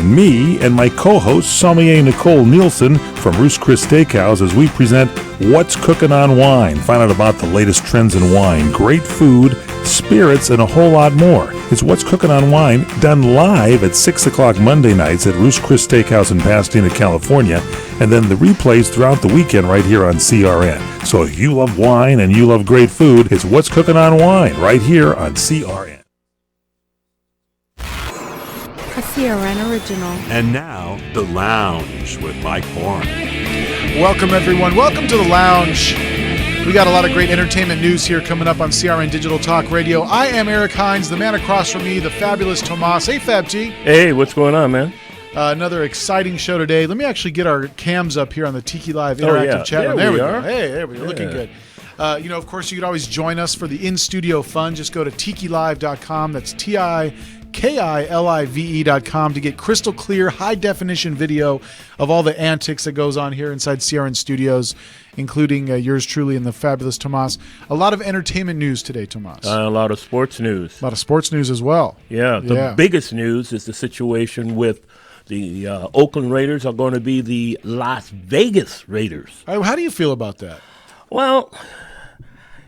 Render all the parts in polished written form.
join me and my co-host, sommelier Nicole Nielsen from Roost Chris Steakhouse, as we present What's Cooking on Wine. Find out about the latest trends in wine, great food, spirits, and a whole lot more. It's What's Cooking on Wine, done live at 6 o'clock Monday nights at Roost Chris Steakhouse in Pasadena, California, and then the replays throughout the weekend right here on CRN. So if you love wine and you love great food, it's What's Cooking on Wine right here on CRN. A CRN original. And now, The Lounge with Mike Bourne. Welcome, everyone. Welcome to The Lounge. We got a lot of great entertainment news here coming up on CRN Digital Talk Radio. I am Eric Hines, the man across from me, the fabulous Tomas. Hey, Fab T. Hey, what's going on, man? Another exciting show today. Let me actually get our cams up here on the Tiki Live interactive chat room. There we go. are. Hey, there we go. Looking good. Of course, you could always join us for the in-studio fun. Just go to tikilive.com. That's TIKILIVE.com to get crystal clear, high-definition video of all the antics that goes on here inside CRN Studios, including yours truly and the fabulous Tomas. A lot of entertainment news today, Tomas. A lot of sports news. A lot of sports news as well. Yeah, the biggest news is the situation with the Oakland Raiders are going to be the Las Vegas Raiders. How do you feel about that? Well,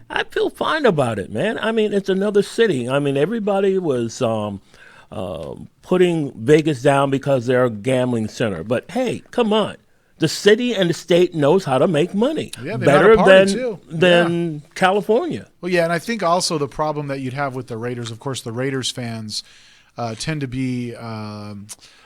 I feel fine about it, man. I mean, it's another city. I mean, everybody was putting Vegas down because they're a gambling center. But, hey, come on. The city and the state knows how to make money better than California. Well, yeah, and I think also the problem that you'd have with the Raiders, of course, the Raiders fans tend to be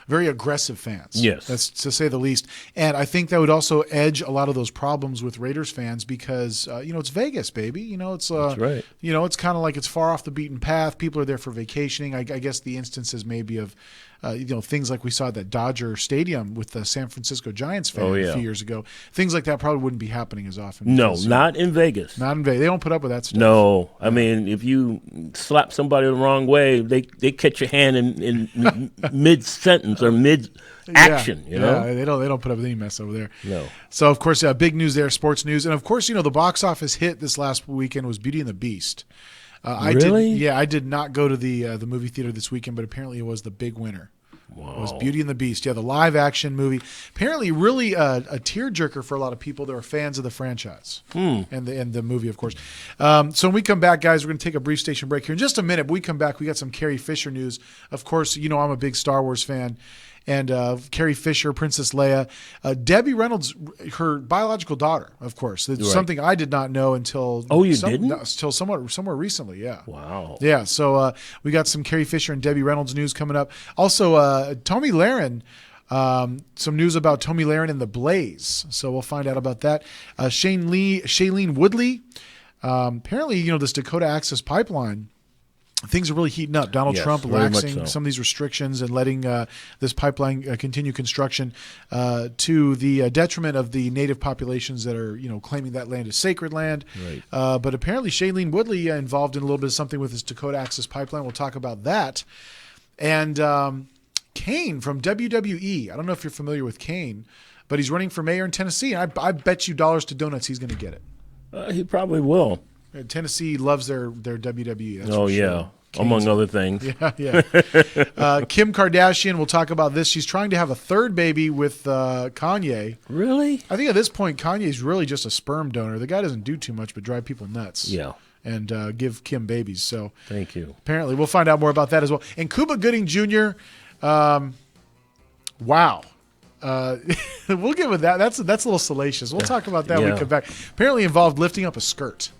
very aggressive fans. Yes. That's to say the least. And I think that would also edge a lot of those problems with Raiders fans because, it's Vegas, baby. That's right. It's kind of like it's far off the beaten path. People are there for vacationing. I guess the instances maybe of, things like we saw at that Dodger Stadium with the San Francisco Giants fan a few years ago. Things like that probably wouldn't be happening as often. No, not in Vegas. Not in Vegas. They don't put up with that stuff. No. I mean, if you slap somebody the wrong way, they catch your hand in mid-sentence or mid-action, Yeah, they don't put up with any mess over there. No. So, of course, big news there, sports news. And, of course, the box office hit this last weekend was Beauty and the Beast. Really? I did not go to the movie theater this weekend, but apparently it was the big winner. Wow. It was Beauty and the Beast. Yeah, the live action movie. Apparently, really a tearjerker for a lot of people that are fans of the franchise and the movie, of course. So when we come back, guys, we're going to take a brief station break here in just a minute. When we come back, we got some Carrie Fisher news. Of course, I'm a big Star Wars fan. And Carrie Fisher, Princess Leia, Debbie Reynolds, her biological daughter, of course. It's something I did not know until didn't? Until somewhere recently. Yeah. Wow. Yeah. So we got some Carrie Fisher and Debbie Reynolds news coming up. Also, Tomi Lahren. Some news about Tomi Lahren and the Blaze. So we'll find out about that. Shailene Woodley. Apparently, this Dakota Access Pipeline. Things are really heating up. Donald Trump relaxing some of these restrictions and letting this pipeline continue construction to the detriment of the native populations that are, claiming that land is sacred land. Right. But apparently Shailene Woodley involved in a little bit of something with this Dakota Access Pipeline. We'll talk about that. And Kane from WWE. I don't know if you're familiar with Kane, but he's running for mayor in Tennessee. I bet you dollars to donuts he's going to get it. He probably will. Tennessee loves their WWE. That's for sure. Yeah. Among other things. Yeah. Kim Kardashian, we'll talk about this. She's trying to have a third baby with Kanye. Really? I think at this point, Kanye's really just a sperm donor. The guy doesn't do too much but drive people nuts. Yeah. And give Kim babies. So thank you. Apparently, we'll find out more about that as well. And Cuba Gooding Jr., wow. We'll get with that. That's a little salacious. We'll talk about that when we come back. Apparently involved lifting up a skirt.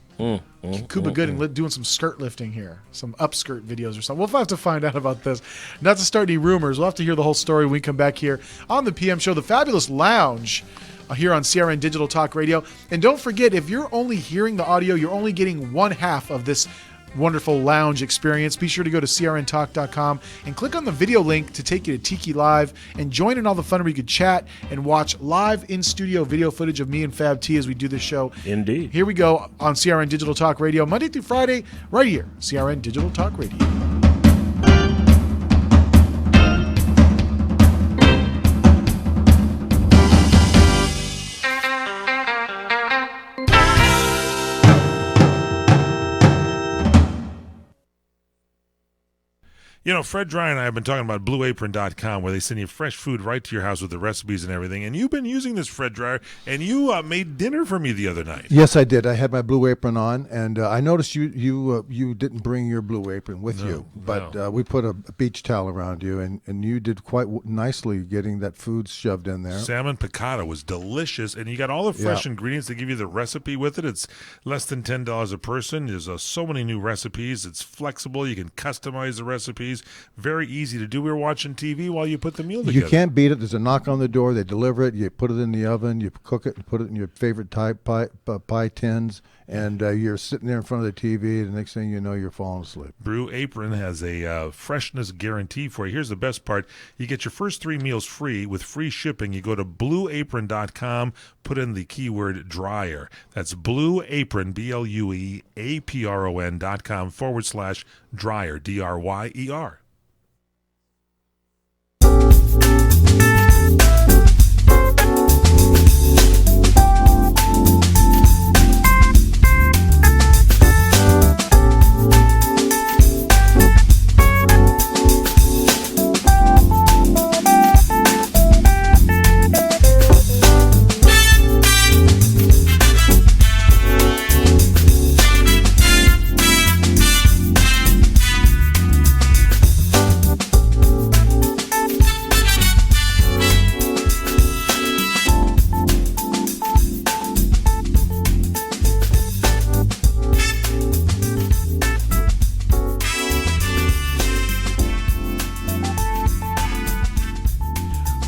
Cuba Gooding doing some skirt lifting here, some upskirt videos or something. We'll have to find out about this. Not to start any rumors. We'll have to hear the whole story when we come back here on the PM show, the Fabulous Lounge, here on CRN Digital Talk Radio. And don't forget, if you're only hearing the audio, you're only getting one half of this wonderful lounge experience. Be sure to go to crntalk.com and click on the video link to take you to Tiki Live and join in all the fun where you can chat and watch live in-studio video footage of me and Fab T as we do this show. Indeed. Here we go on CRN Digital Talk Radio, Monday through Friday, right here, CRN Digital Talk Radio. Fred Dry and I have been talking about BlueApron.com, where they send you fresh food right to your house with the recipes and everything. And you've been using this, Fred Dry, and you made dinner for me the other night. Yes, I did. I had my Blue Apron on, and I noticed you didn't bring your Blue Apron with you, but we put a beach towel around you, and you did quite nicely getting that food shoved in there. Salmon piccata was delicious, and you got all the fresh ingredients. They give you the recipe with it. It's less than $10 a person. There's so many new recipes. It's flexible. You can customize the recipes. Very easy to do. We were watching TV while you put the meal together. You can't beat it. There's a knock on the door. They deliver it. You put it in the oven. You cook it and put it in your favorite type pie tins, and you're sitting there in front of the TV. The next thing you know, you're falling asleep. Blue Apron has a freshness guarantee for you. Here's the best part. You get your first 3 meals free with free shipping. You go to BlueApron.com, put in the keyword dryer. That's Blue Apron, BlueApron.com/dryer, DRYER.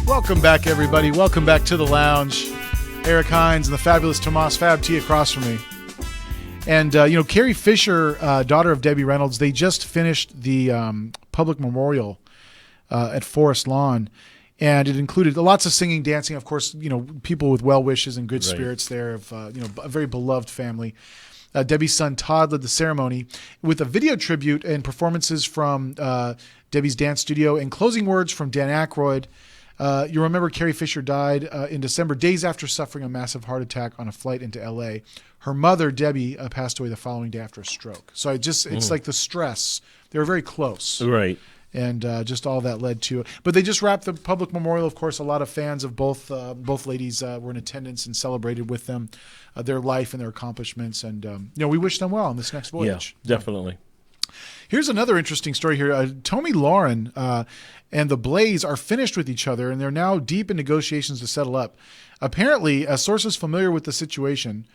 Welcome back, everybody. Welcome back to the lounge. Eric Hines and the fabulous Tomas Fab T across from me. And, Carrie Fisher, daughter of Debbie Reynolds, they just finished the public memorial at Forest Lawn. And it included lots of singing, dancing, of course, people with well wishes and good spirits there, of a very beloved family. Debbie's son Todd led the ceremony with a video tribute and performances from Debbie's dance studio and closing words from Dan Aykroyd. You remember Carrie Fisher died in December, days after suffering a massive heart attack on a flight into L.A. Her mother, Debbie, passed away the following day after a stroke. So it's like the stress. They were very close. Right. And just all that led to it. But they just wrapped the public memorial. Of course, a lot of fans of both ladies were in attendance and celebrated with them their life and their accomplishments. And, we wish them well on this next voyage. Yeah, definitely. Here's another interesting story here. Tomi Lahren and the Blaze are finished with each other, and they're now deep in negotiations to settle up. Apparently, sources familiar with the situation,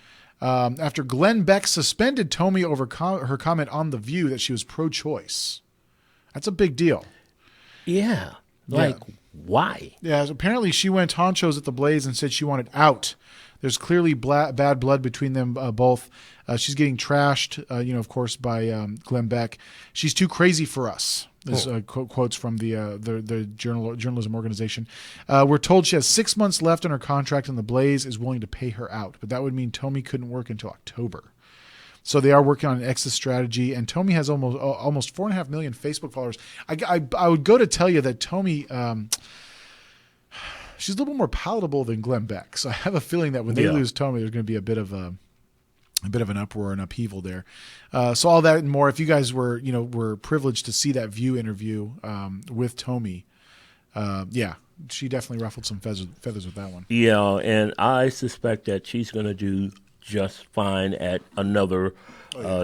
after Glenn Beck suspended Tomi over her comment on The View that she was pro-choice. That's a big deal. Yeah. Why? Yeah, apparently she went honchos at the Blaze and said she wanted out. There's clearly bad blood between them both. She's getting trashed, of course, by Glenn Beck. She's too crazy for us. This quotes from the journalism organization. We're told she has 6 months left on her contract, and the Blaze is willing to pay her out. But that would mean Tomi couldn't work until October. So they are working on an exit strategy, and Tomi has almost 4.5 million Facebook followers. I would go to tell you that Tomi, she's a little more palatable than Glenn Beck. So I have a feeling that when they lose Tomi, there's going to be a bit of an uproar and upheaval there. So all that and more. If you guys were privileged to see that View interview with Tomi, she definitely ruffled some feathers with that one. Yeah, and I suspect that she's going to do just fine at another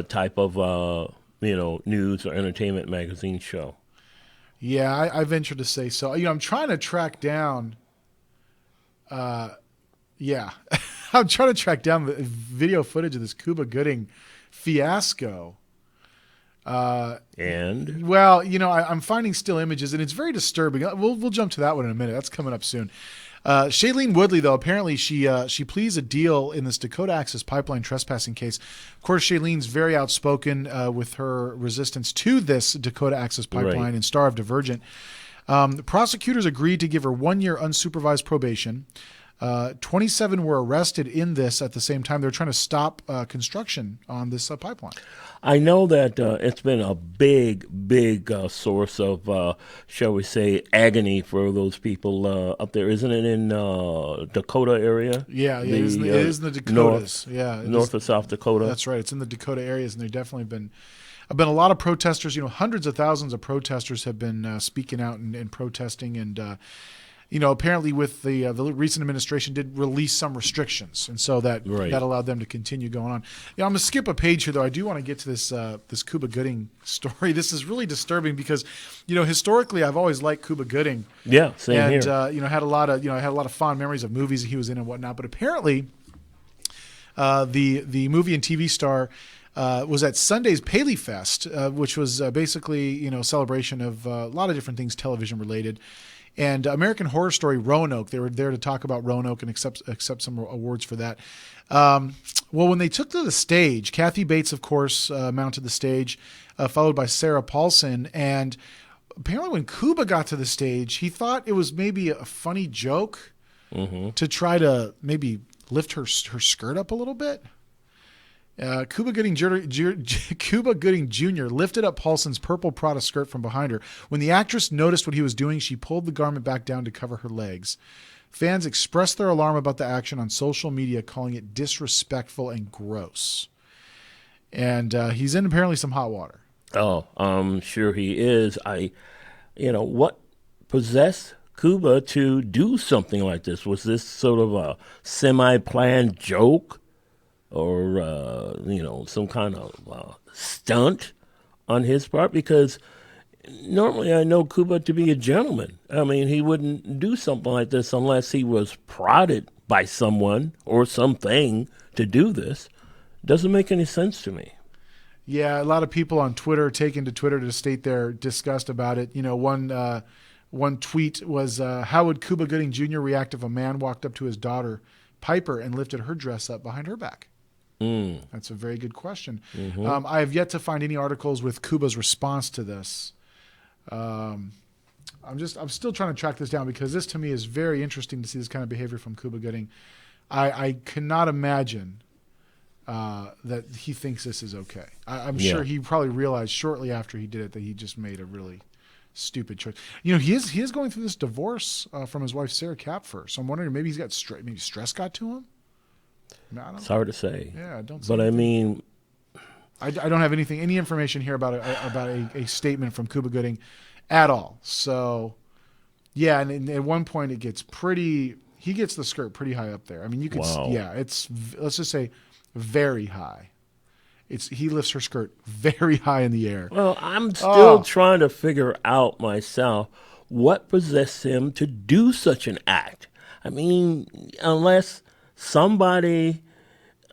type of news or entertainment magazine show. Yeah, I venture to say so. I'm trying to track down. I'm trying to track down the video footage of this Cuba Gooding fiasco. And? Well, I'm finding still images, and it's very disturbing. We'll jump to that one in a minute. That's coming up soon. Shailene Woodley, though, apparently she pleads a deal in this Dakota Access Pipeline trespassing case. Of course, Shailene's very outspoken with her resistance to this Dakota Access Pipeline and star of Divergent. The prosecutors agreed to give her 1 year unsupervised probation. 27 were arrested in this at the same time. They're trying to stop construction on this pipeline. I know that it's been a big source of, shall we say, agony for those people up there. Isn't it in Dakota area? Yeah, it is in the Dakotas. North or South Dakota. That's right. It's in the Dakota areas, and they've definitely been been a lot of protesters. Hundreds of thousands of protesters have been speaking out and protesting, and apparently with the recent administration did release some restrictions, and so that allowed them to continue going on. I'm going to skip a page here, though. I do want to get to this Cuba Gooding story. This is really disturbing because, historically I've always liked Cuba Gooding. Yeah, same here. And had a lot of fond memories of movies that he was in and whatnot. But apparently, the movie and TV star was at Sunday's Paley Fest, which was basically a celebration of a lot of different things television related. And American Horror Story Roanoke, they were there to talk about Roanoke and accept some awards for that. Well, when they took to the stage, Kathy Bates, of course, mounted the stage, followed by Sarah Paulson. And apparently when Cuba got to the stage, he thought it was maybe a funny joke to try to maybe lift her skirt up a little bit. Cuba Gooding Jr. lifted up Paulson's purple Prada skirt from behind her. When the actress noticed what he was doing, she pulled the garment back down to cover her legs. Fans expressed their alarm about the action on social media, calling it disrespectful and gross. And he's in apparently some hot water. Oh, I'm sure he is. What possessed Cuba to do something like this? Was this sort of a semi-planned joke? Or, some kind of stunt on his part? Because normally I know Cuba to be a gentleman. I mean, he wouldn't do something like this unless he was prodded by someone or something to do this. Doesn't make any sense to me. Yeah, a lot of people on Twitter taking to Twitter to state their disgust about it. One tweet was, how would Cuba Gooding Jr. react if a man walked up to his daughter, Piper, and lifted her dress up behind her back? That's a very good question. I have yet to find any articles with Cuba's response to this. I'm still trying to track this down because this to me is very interesting to see this kind of behavior from Cuba Gooding. I cannot imagine that he thinks this is okay. I'm sure he probably realized shortly after he did it that he just made a really stupid choice. He is going through this divorce from his wife Sarah Kapfer. So I'm wondering maybe he's got maybe stress got to him. It's hard to say. Yeah, I don't. But anything. I don't have any information here about a statement from Cuba Gooding at all. So, yeah, and at one point it gets pretty. He gets the skirt pretty high up there. I mean, you could. Wow. Yeah, it's let's just say very high. He lifts her skirt very high in the air. Well, I'm still trying to figure out myself what possessed him to do such an act. I mean, unless somebody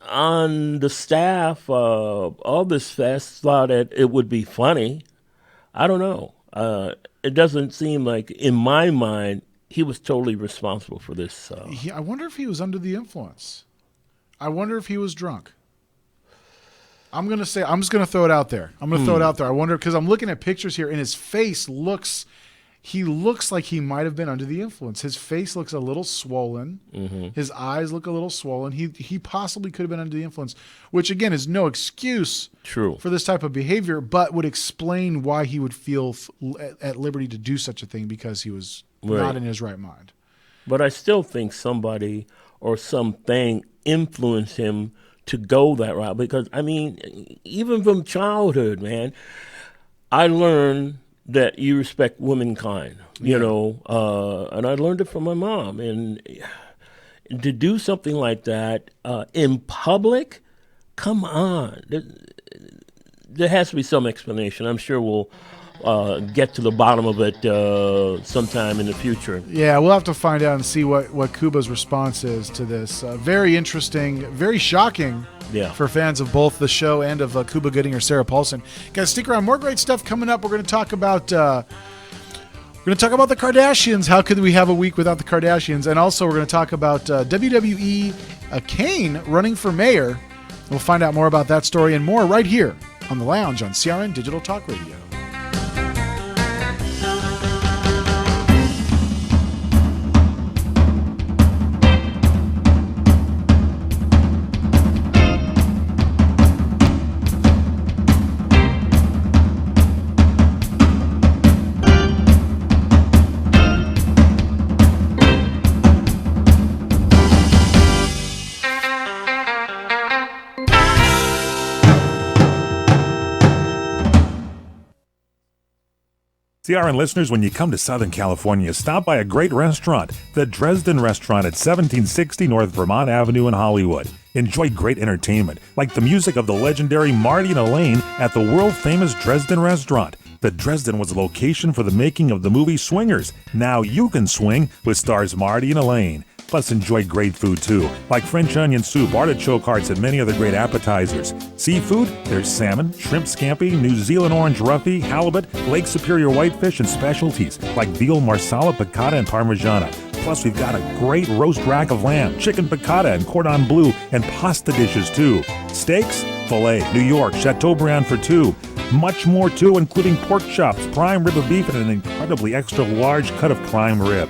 on the staff of this fest thought that it would be funny. I don't know. It doesn't seem like, in my mind, he was totally responsible for this. I wonder if he was under the influence. I wonder if he was drunk. I'm just going to throw it out there. I wonder, because I'm looking at pictures here, and his face looks like he might have been under the influence. His face looks a little swollen. His eyes look a little swollen. He possibly could have been under the influence, which, again, is no excuse for this type of behavior, but would explain why he would feel at liberty to do such a thing because he was not in his right mind. But I still think somebody or something influenced him to go that route because, I mean, even from childhood, man, I learned that you respect womankind, and I learned it from my mom. And to do something like that in public, come on. There has to be some explanation. I'm sure we'll get to the bottom of it sometime in the future. Yeah, we'll have to find out and see what Cuba's response is to this. Very interesting, very shocking for fans of both the show and of Cuba Gooding or Sarah Paulson. Guys, stick around. More great stuff coming up. We're going to talk about the Kardashians. How could we have a week without the Kardashians? And also we're going to talk about WWE Kane running for mayor. We'll find out more about that story and more right here on The Lounge on CRN Digital Talk Radio. CRN listeners, when you come to Southern California, stop by a great restaurant, the Dresden Restaurant at 1760 North Vermont Avenue in Hollywood. Enjoy great entertainment, like the music of the legendary Marty and Elaine at the world-famous Dresden Restaurant. The Dresden was the location for the making of the movie Swingers. Now you can swing with stars Marty and Elaine. Plus, enjoy great food, too, like French onion soup, artichoke hearts, and many other great appetizers. Seafood, there's salmon, shrimp scampi, New Zealand orange roughy, halibut, Lake Superior whitefish, and specialties like veal marsala, piccata, and parmigiana. Plus, we've got a great roast rack of lamb, chicken piccata, and cordon bleu, and pasta dishes, too. Steaks, filet, New York, Chateaubriand for two. Much more, too, including pork chops, prime rib of beef, and an incredibly extra large cut of prime rib.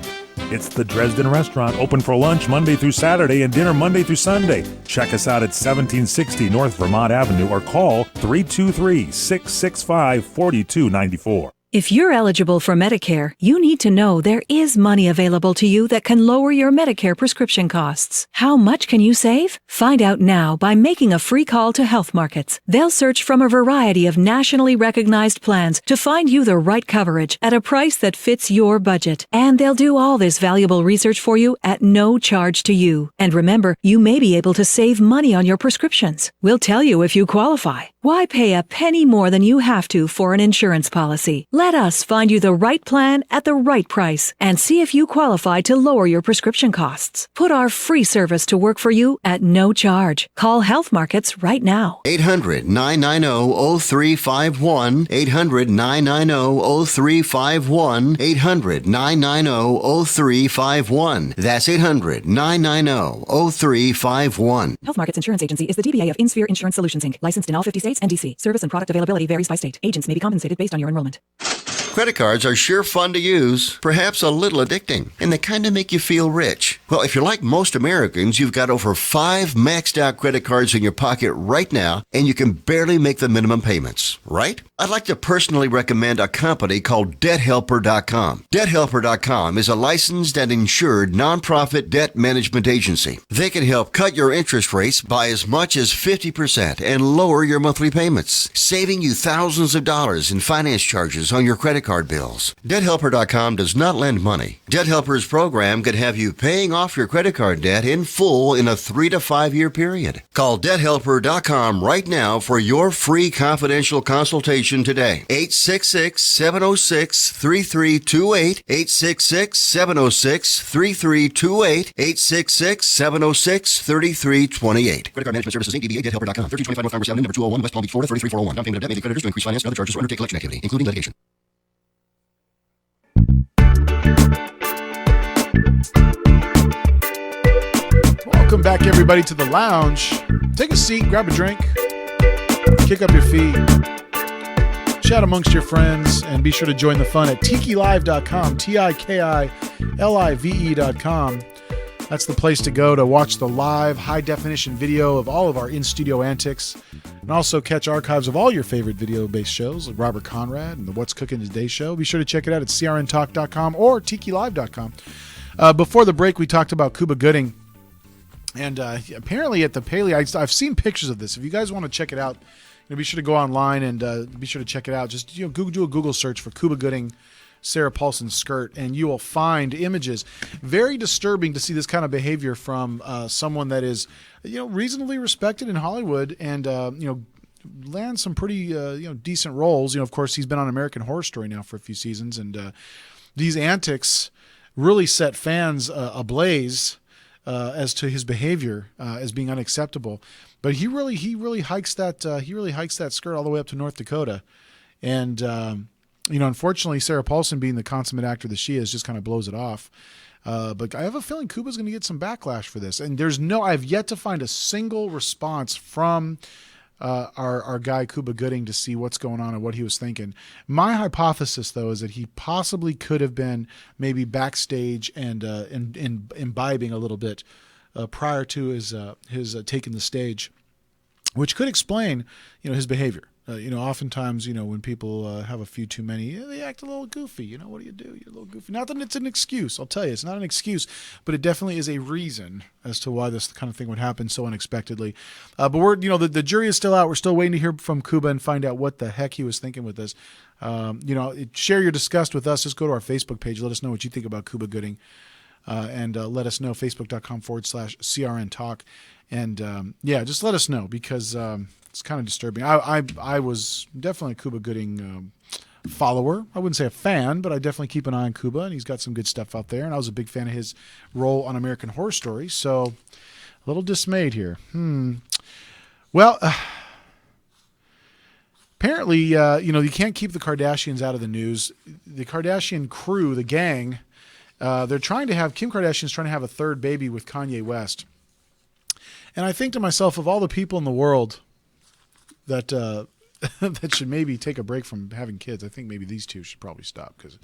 It's the Dresden Restaurant, open for lunch Monday through Saturday and dinner Monday through Sunday. Check us out at 1760 North Vermont Avenue or call 323-665-4294. If you're eligible for Medicare, you need to know there is money available to you that can lower your Medicare prescription costs. How much can you save? Find out now by making a free call to Health Markets. They'll search from a variety of nationally recognized plans to find you the right coverage at a price that fits your budget. And they'll do all this valuable research for you at no charge to you. And remember, you may be able to save money on your prescriptions. We'll tell you if you qualify. Why pay a penny more than you have to for an insurance policy? Let us find you the right plan at the right price and see if you qualify to lower your prescription costs. Put our free service to work for you at no charge. Call Health Markets right now. 800-990-0351. 800-990-0351. 800-990-0351. That's 800-990-0351. Health Markets Insurance Agency is the DBA of InSphere Insurance Solutions, Inc., licensed in all 50 states and D.C. Service and product availability varies by state. Agents may be compensated based on your enrollment. Credit cards are sure fun to use, perhaps a little addicting, and they kind of make you feel rich. Well, if you're like most Americans, you've got over 5 maxed out credit cards in your pocket right now, and you can barely make the minimum payments, right? I'd like to personally recommend a company called DebtHelper.com. DebtHelper.com is a licensed and insured nonprofit debt management agency. They can help cut your interest rates by as much as 50% and lower your monthly payments, saving you thousands of dollars in finance charges on your credit card bills. DebtHelper.com does not lend money. Debt Helper's program could have you paying off your credit card debt in full in a 3 to 5 year period. Call DebtHelper.com right now for your free confidential consultation today. 866-706-3328. 866-706-3328. 866-706-3328. Credit Card Management Services, Inc., DBA, DebtHelper.com. 1325 North Congress Avenue, number 201, West Palm Beach, Florida, 33401. Down payment of debt may be creditors to increase finance and other charges or undertake collection activity, including litigation. Welcome back, everybody, to the lounge. Take a seat, grab a drink, kick up your feet, chat amongst your friends, and be sure to join the fun at tikilive.com, TIKILIVE.com. That's the place to go to watch the live, high-definition video of all of our in-studio antics, and also catch archives of all your favorite video-based shows, like Robert Conrad and the What's Cooking Today show. Be sure to check it out at crntalk.com or tikilive.com. Before the break, we talked about Cuba Gooding. And apparently at the Paley, I've seen pictures of this. If you guys want to check it out, be sure to go online and be sure to check it out. Just do a Google search for Cuba Gooding, Sarah Paulson skirt, and you will find images. Very disturbing to see this kind of behavior from someone that is, reasonably respected in Hollywood and lands some pretty decent roles. Of course, he's been on American Horror Story now for a few seasons, and these antics really set fans ablaze. As to his behavior as being unacceptable, but he really hikes that skirt all the way up to North Dakota, and unfortunately Sarah Paulson, being the consummate actor that she is, just kind of blows it off. But I have a feeling Cuba's going to get some backlash for this, and I've yet to find a single response from our guy Cuba Gooding to see what's going on and what he was thinking. My hypothesis, though, is that he possibly could have been maybe backstage and imbibing a little bit prior to his taking the stage, which could explain his behavior. oftentimes, when people have a few too many, they act a little goofy. What do? You're a little goofy. Not that it's an excuse. I'll tell you, it's not an excuse, but it definitely is a reason as to why this kind of thing would happen so unexpectedly. But we're, the jury is still out. We're still waiting to hear from Cuba and find out what the heck he was thinking with this. Share your disgust with us. Just go to our Facebook page. Let us know what you think about Cuba Gooding. And let us know, facebook.com/CRN Talk. And just let us know, because it's kind of disturbing. I was definitely a Cuba Gooding follower. I wouldn't say a fan, but I definitely keep an eye on Cuba, and he's got some good stuff out there. And I was a big fan of his role on American Horror Story, so a little dismayed here. Well, apparently, you can't keep the Kardashians out of the news. The Kardashian crew, the gang, Kim Kardashian's trying to have a third baby with Kanye West. And I think to myself, of all the people in the world that that should maybe take a break from having kids, I think maybe these two should probably stop, because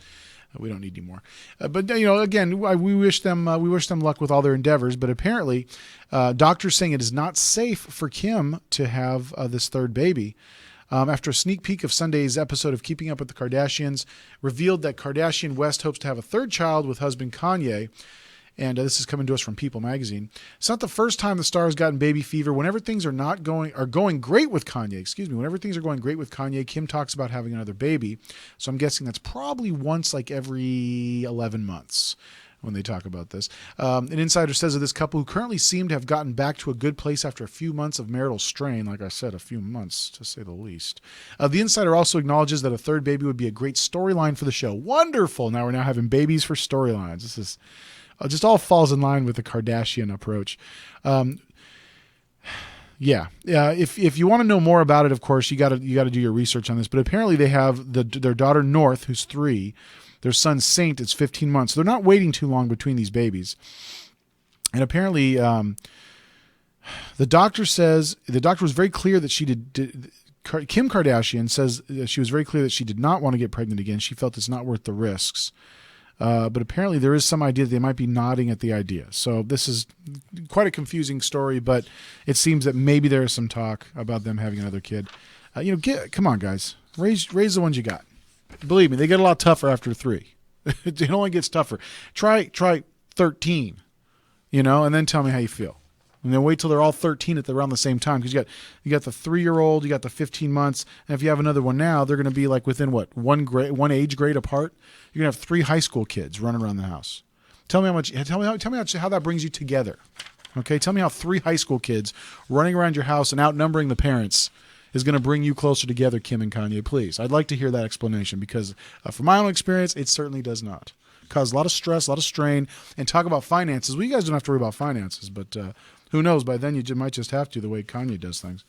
we don't need any more. But again, we wish them luck with all their endeavors. But apparently, doctors saying it is not safe for Kim to have this third baby. After a sneak peek of Sunday's episode of Keeping Up with the Kardashians revealed that Kardashian West hopes to have a third child with husband Kanye. And this is coming to us from People magazine. It's not the first time the star has gotten baby fever. Whenever things are going great with Kanye, whenever things are going great with Kanye, Kim talks about having another baby. So I'm guessing that's probably once like every 11 months when they talk about this. An insider says of this couple, who currently seem to have gotten back to a good place after a few months of marital strain, like I said, a few months to say the least. The insider also acknowledges that a third baby would be a great storyline for the show. Wonderful! We're now having babies for storylines. This is just all falls in line with the Kardashian approach. If you want to know more about it, of course, you got to do your research on this. But apparently, they have their daughter North, who's 3. Their son Saint is 15 months. So they're not waiting too long between these babies. And apparently, the doctor was very clear that Kim Kardashian says that she was very clear that she did not want to get pregnant again. She felt it's not worth the risks. But apparently there is some idea that they might be nodding at the idea. So this is quite a confusing story, but it seems that maybe there is some talk about them having another kid. Come on, guys. Raise the ones you got. Believe me, they get a lot tougher after 3. It only gets tougher. Try 13, and then tell me how you feel. And then wait till they're all 13 around the same time, because you got the 3-year-old, you got the 15 months, and if you have another one now, they're going to be like within one age grade apart. You're going to have 3 high school kids running around the house. Tell me how that brings you together. Okay, tell me how 3 high school kids running around your house and outnumbering the parents is going to bring you closer together, Kim and Kanye. Please, I'd like to hear that explanation, because from my own experience, it certainly does not. Cause a lot of stress, a lot of strain, and talk about finances. Well, you guys don't have to worry about finances, but who knows? By then, you might just have to, the way Kanye does things.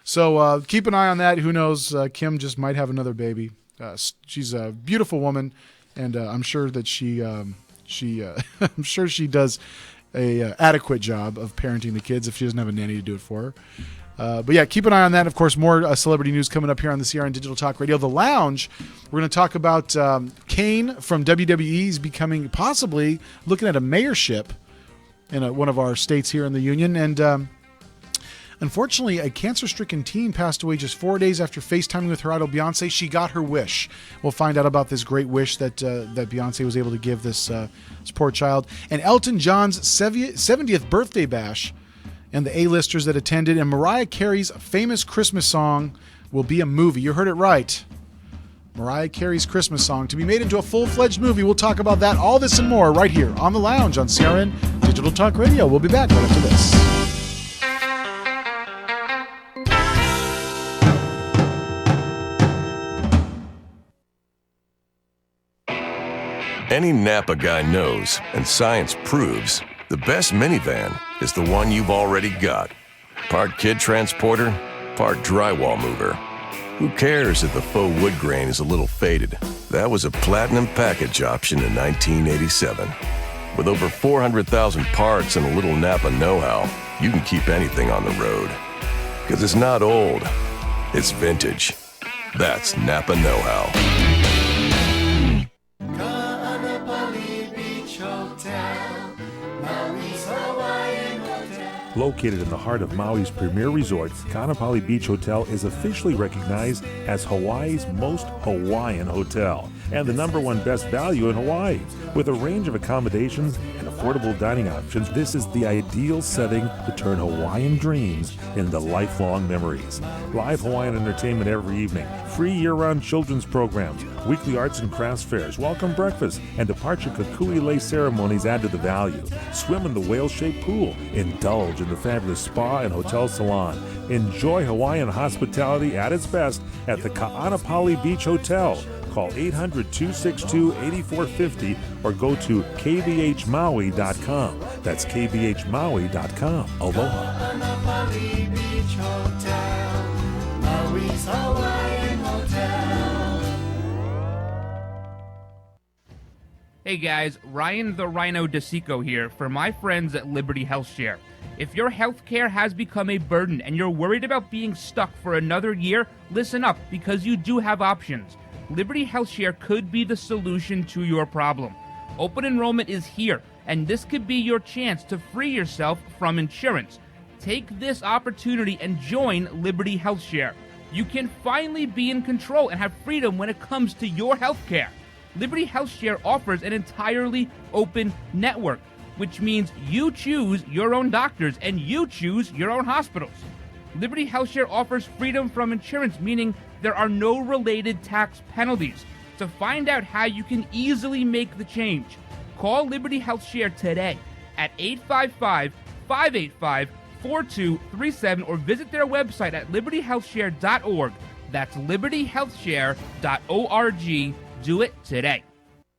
So keep an eye on that. Who knows? Kim just might have another baby. She's a beautiful woman, and I'm sure that I'm sure she does a adequate job of parenting the kids if she doesn't have a nanny to do it for her. But yeah, keep an eye on that. Of course, more celebrity news coming up here on the CRN Digital Talk Radio. The Lounge, we're going to talk about Kane from WWE's possibly looking at a mayorship in one of our states here in the Union. And unfortunately, a cancer-stricken teen passed away just 4 days after FaceTiming with her idol Beyonce. She got her wish. We'll find out about this great wish that Beyonce was able to give this poor child. And Elton John's 70th birthday bash and the A-listers that attended. And Mariah Carey's famous Christmas song will be a movie. You heard it right. Mariah Carey's Christmas song to be made into a full-fledged movie. We'll talk about that, all this and more right here on The Lounge on CRN Digital Talk Radio. We'll be back right after this. Any Napa guy knows, and science proves, the best minivan is the one you've already got. Part kid transporter, part drywall mover. Who cares if the faux wood grain is a little faded? That was a platinum package option in 1987. With over 400,000 parts and a little Napa know-how, you can keep anything on the road. Because it's not old, it's vintage. That's Napa know-how. Located in the heart of Maui's premier resort, Kaanapali Beach Hotel is officially recognized as Hawaii's most Hawaiian hotel and the #1 best value in Hawaii. With a range of accommodations and affordable dining options, this is the ideal setting to turn Hawaiian dreams into lifelong memories. Live Hawaiian entertainment every evening, free year-round children's programs, weekly arts and crafts fairs, welcome breakfast, and departure kukui lei ceremonies add to the value. Swim in the whale-shaped pool, indulge in the fabulous spa and hotel salon. Enjoy Hawaiian hospitality at its best at the Kaanapali Beach Hotel. Call 800-262-8450 or go to kbhmaui.com. That's kbhmaui.com. Aloha. Kaanapali Beach Hotel, Maui's Hawaiian Hotel. Hey guys, Ryan the Rhino DeSico here for my friends at Liberty Health Share. If your healthcare has become a burden and you're worried about being stuck for another year, listen up because you do have options. Liberty Health Share could be the solution to your problem. Open enrollment is here, and this could be your chance to free yourself from insurance. Take this opportunity and join Liberty Health Share. You can finally be in control and have freedom when it comes to your healthcare. Liberty Health Share offers an entirely open network, which means you choose your own doctors and you choose your own hospitals. Liberty Health Share offers freedom from insurance, meaning there are no related tax penalties. To find out how you can easily make the change, call Liberty Health Share today at 855-585-4237 or visit their website at libertyhealthshare.org. That's libertyhealthshare.org. Do it today.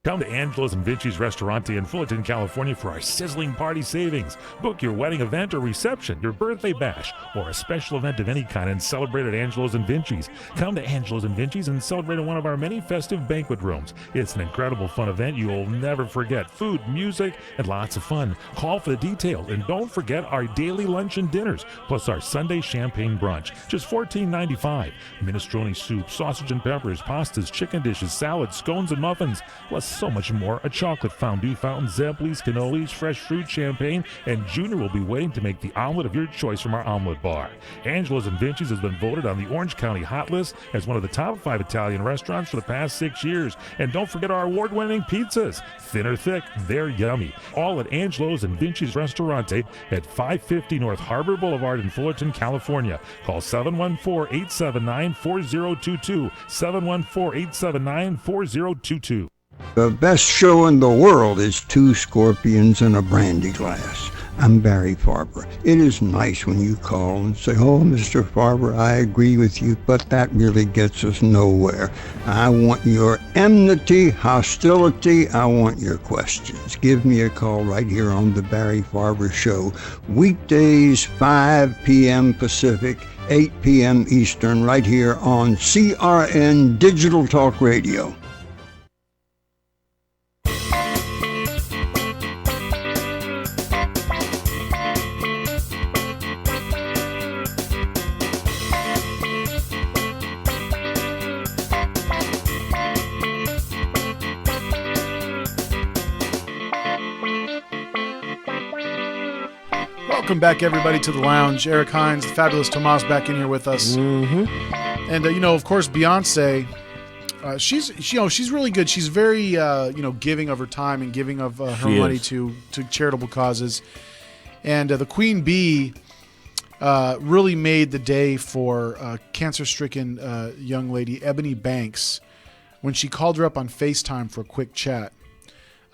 Come to Angelo's and Vinci's Restaurante in Fullerton, California for our sizzling party savings. Book your wedding event or reception, your birthday bash, or a special event of any kind and celebrate at Angelo's and Vinci's. Come to Angelo's and Vinci's and celebrate in one of our many festive banquet rooms. It's an incredible fun event you'll never forget. Food, music, and lots of fun. Call for the details and don't forget our daily lunch and dinners, plus our Sunday champagne brunch. Just $14.95. Minestrone soup, sausage and peppers, pastas, chicken dishes, salads, scones, and muffins, plus so much more. A chocolate fondue fountain, Zeppelis, cannolis, fresh fruit, champagne, and Junior will be waiting to make the omelet of your choice from our omelet bar. Angelo's and Vinci's has been voted on the Orange County Hot List as one of the top 5 Italian restaurants for the past 6 years. And don't forget our award-winning pizzas. Thin or thick, they're yummy. All at Angelo's and Vinci's Restaurante at 550 North Harbor Boulevard in Fullerton, California. Call 714-879-4022, 714-879-4022. The best show in the world is Two Scorpions and a Brandy Glass. I'm Barry Farber. It is nice when you call and say, "Oh, Mr. Farber, I agree with you," but that really gets us nowhere. I want your enmity, hostility. I want your questions. Give me a call right here on the Barry Farber Show. Weekdays, 5 p.m. Pacific, 8 p.m. Eastern, right here on CRN Digital Talk Radio. Welcome back, everybody, to the lounge. Eric Hines, the fabulous Tomas, back in here with us. Mm-hmm. And of course, Beyonce. She's really good. She's very giving of her time and giving of her money to charitable causes. And the Queen Bee really made the day for cancer-stricken young lady Ebony Banks when she called her up on FaceTime for a quick chat.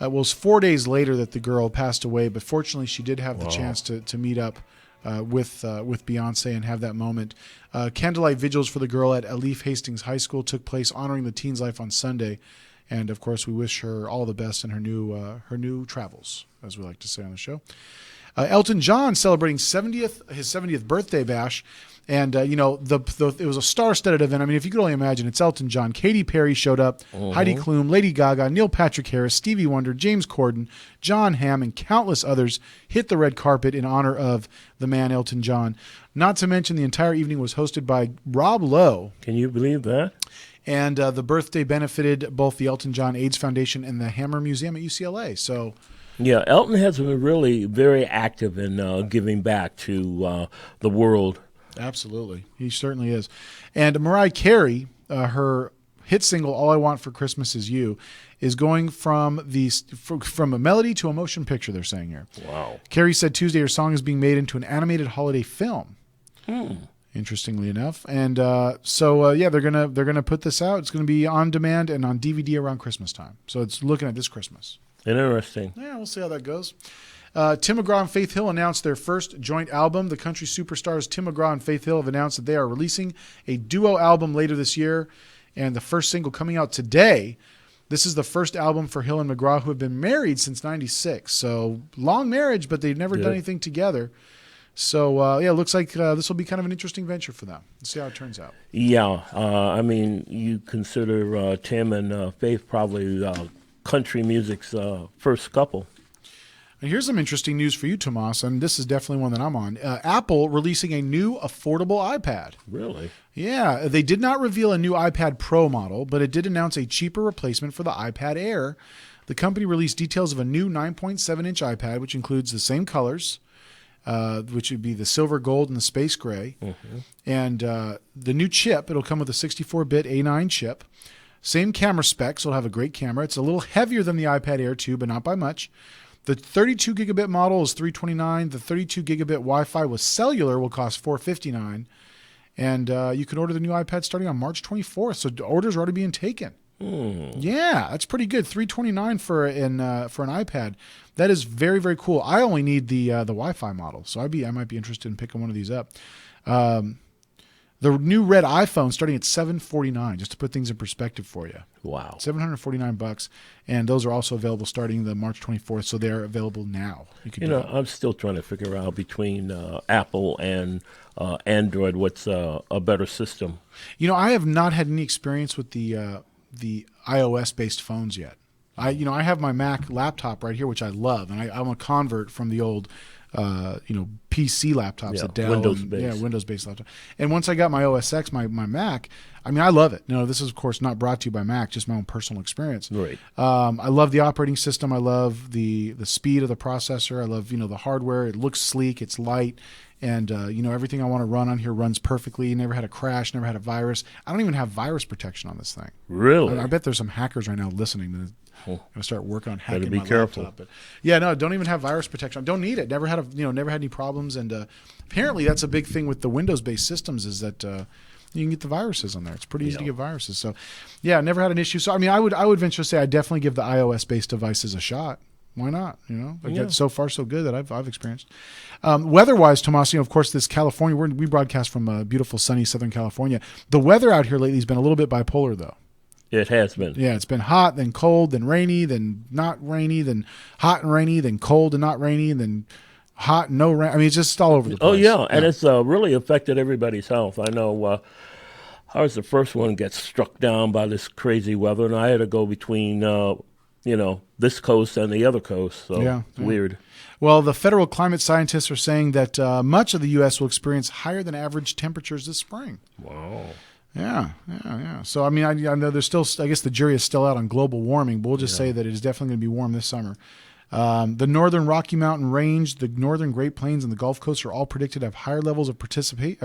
It was 4 days later that the girl passed away, but fortunately she did have the chance to meet up with Beyonce and have that moment. Candlelight vigils for the girl at Alif Hastings High School took place honoring the teen's life on Sunday. And, of course, we wish her all the best in her new travels, as we like to say on the show. Elton John celebrating his 70th birthday bash. And, it was a star-studded event. I mean, if you could only imagine, it's Elton John. Katy Perry showed up, Heidi Klum, Lady Gaga, Neil Patrick Harris, Stevie Wonder, James Corden, John Hamm, and countless others hit the red carpet in honor of the man Elton John. Not to mention the entire evening was hosted by Rob Lowe. Can you believe that? And the birthday benefited both the Elton John AIDS Foundation and the Hammer Museum at UCLA. So Yeah, Elton has been really very active in giving back to the world. Absolutely. He certainly is. And Mariah Carey, her hit single "All I Want for Christmas Is You" is going from a melody to a motion picture, they're saying here. Wow. Carey said Tuesday her song is being made into an animated holiday film. Interestingly enough. And they're gonna put this out. It's gonna be on demand and on DVD around Christmas time. So it's looking at this Christmas. Interesting. Yeah, we'll see how that goes. Tim McGraw and Faith Hill announced their first joint album. The country superstars Tim McGraw and Faith Hill have announced that they are releasing a duo album later this year, and the first single coming out today. This is the first album for Hill and McGraw, who have been married since '96. So long marriage, but they've never done anything together. So, it looks like this will be kind of an interesting venture for them. Let's see how it turns out. Yeah. I mean, you consider Tim and Faith probably country music's first couple. And here's some interesting news for you, Tomas, and this is definitely one that I'm on. Apple releasing a new affordable iPad. Really? Yeah, they did not reveal a new iPad Pro model, but it did announce a cheaper replacement for the iPad Air. The company released details of a new 9.7-inch iPad, which includes the same colors, which would be the silver, gold, and the space gray. Mm-hmm. And the new chip, it'll come with a 64-bit A9 chip. Same camera specs, it'll have a great camera. It's a little heavier than the iPad Air 2, but not by much. The 32 gigabit model is $329. The 32 gigabit Wi-Fi with cellular will cost $459. And you can order the new iPad starting on March 24th. So orders are already being taken. Yeah, that's pretty good. $329 for an iPad. That is very, very cool. I only need the Wi-Fi model, so I might be interested in picking one of these up. The new red iPhone starting at $749, just to put things in perspective for you. Wow. $749, and those are also available starting the March 24th, so they're available now. I'm still trying to figure out between Apple and Android what's a better system. I have not had any experience with the iOS-based phones yet. I have my Mac laptop right here, which I love, and I'm a convert from the old PC laptops at Dell. Windows-based laptop. And once I got my OS X, my Mac, I mean, I love it. This is, of course, not brought to you by Mac, just my own personal experience. Right. I love the operating system. I love the speed of the processor. I love, the hardware. It looks sleek. It's light. And, everything I want to run on here runs perfectly. Never had a crash, never had a virus. I don't even have virus protection on this thing. Really? I bet there's some hackers right now listening to this. I'm gonna start working on hacking my laptop. But don't even have virus protection. I don't need it. Never had any problems. And apparently that's a big thing with the Windows-based systems is that you can get the viruses on there. It's pretty easy to get viruses. So never had an issue. So I mean, I would venture to say I definitely give the iOS-based devices a shot. Why not? So far so good that I've experienced. Weather-wise, Tomas, of course, this California, we broadcast from beautiful sunny Southern California. The weather out here lately has been a little bit bipolar, though. It has been. Yeah, it's been hot, then cold, then rainy, then not rainy, then hot and rainy, then cold and not rainy, and then hot and no rain. I mean, it's just all over the place. Oh, yeah, and it's really affected everybody's health. I know I was the first one to get struck down by this crazy weather, and I had to go between, this coast and the other coast. So it's weird. Well, the federal climate scientists are saying that much of the U.S. will experience higher than average temperatures this spring. Wow. Yeah. So, I mean, I know there's still, I guess the jury is still out on global warming, but we'll just say that it is definitely going to be warm this summer. The northern Rocky Mountain Range, the northern Great Plains, and the Gulf Coast are all predicted to have higher levels of precipitation.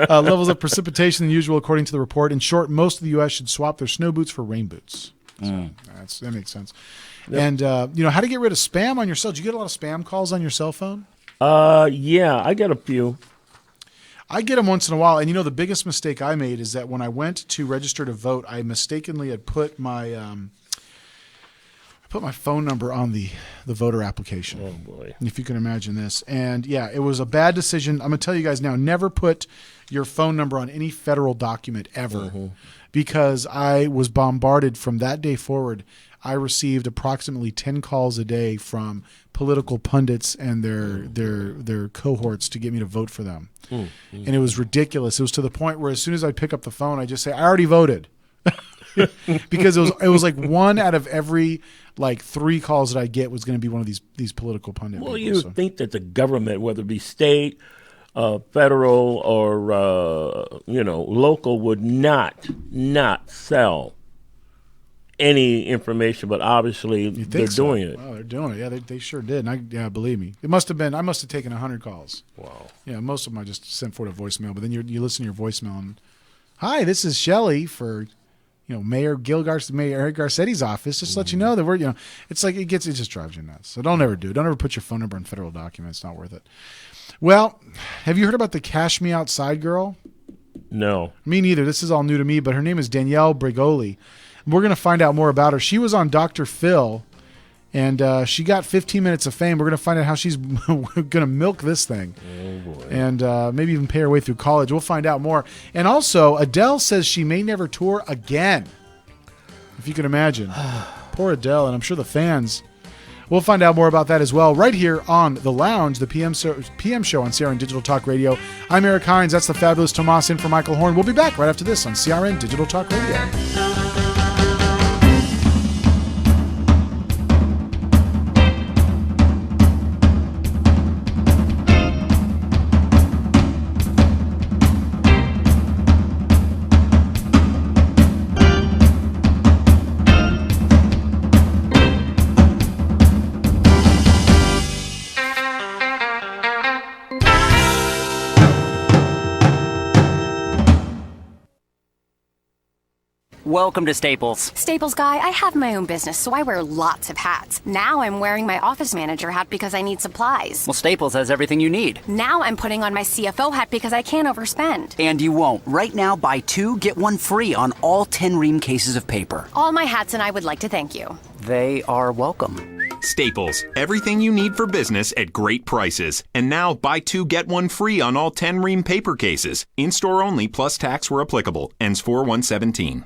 Levels of precipitation than usual, according to the report. In short, most of the U.S. should swap their snow boots for rain boots. So that makes sense. Yep. And, how to get rid of spam on your cell. Do you get a lot of spam calls on your cell phone? Yeah, I get a few. I get them once in a while. And, the biggest mistake I made is that when I went to register to vote, I mistakenly had put my phone number on the voter application. Oh, boy. If you can imagine this. And, it was a bad decision. I'm going to tell you guys now, never put your phone number on any federal document ever because I was bombarded from that day forward. I received approximately 10 calls a day from political pundits and their cohorts to get me to vote for them. And it was ridiculous. It was to the point where as soon as I pick up the phone, I just say, I already voted. Because it was like one out of every 3 calls that I get was going to be one of these political pundits. Well, you think that the government, whether it be state, federal, or local, would not sell any information, but obviously they're doing it. Well, they're doing it. Yeah, they sure did. And believe me, it must have been. I must have taken 100 calls. Wow. Yeah, most of them I just sent for a voicemail. But then you listen to your voicemail and, hi, this is Shelley for, Mayor Eric Garcetti's office. Just to let you know that we're, it's like it just drives you nuts. So don't ever do it. Don't ever put your phone number in federal documents. It's not worth it. Well, have you heard about the Cash Me Outside girl? No. Me neither. This is all new to me, but her name is Danielle Brigoli. We're going to find out more about her. She was on Dr. Phil, and she got 15 minutes of fame. We're going to find out how she's going to milk this thing. Oh, boy. And maybe even pay her way through college. We'll find out more. And also, Adele says she may never tour again, if you can imagine. Poor Adele, and I'm sure the fans. We'll find out more about that as well right here on The Lounge, the PM show on CRN Digital Talk Radio. I'm Eric Hines. That's the fabulous Tomas in for Michael Horn. We'll be back right after this on CRN Digital Talk Radio. Welcome to Staples. Staples guy, I have my own business, so I wear lots of hats. Now I'm wearing my office manager hat because I need supplies. Well, Staples has everything you need. Now I'm putting on my CFO hat because I can't overspend. And you won't. Right now, buy 2, get 1 free on all 10 ream cases of paper. All my hats, and I would like to thank you. They are welcome. Staples, everything you need for business at great prices. And now, buy 2, get 1 free on all 10 ream paper cases. In-store only, plus tax where applicable. Ends 4/1/17.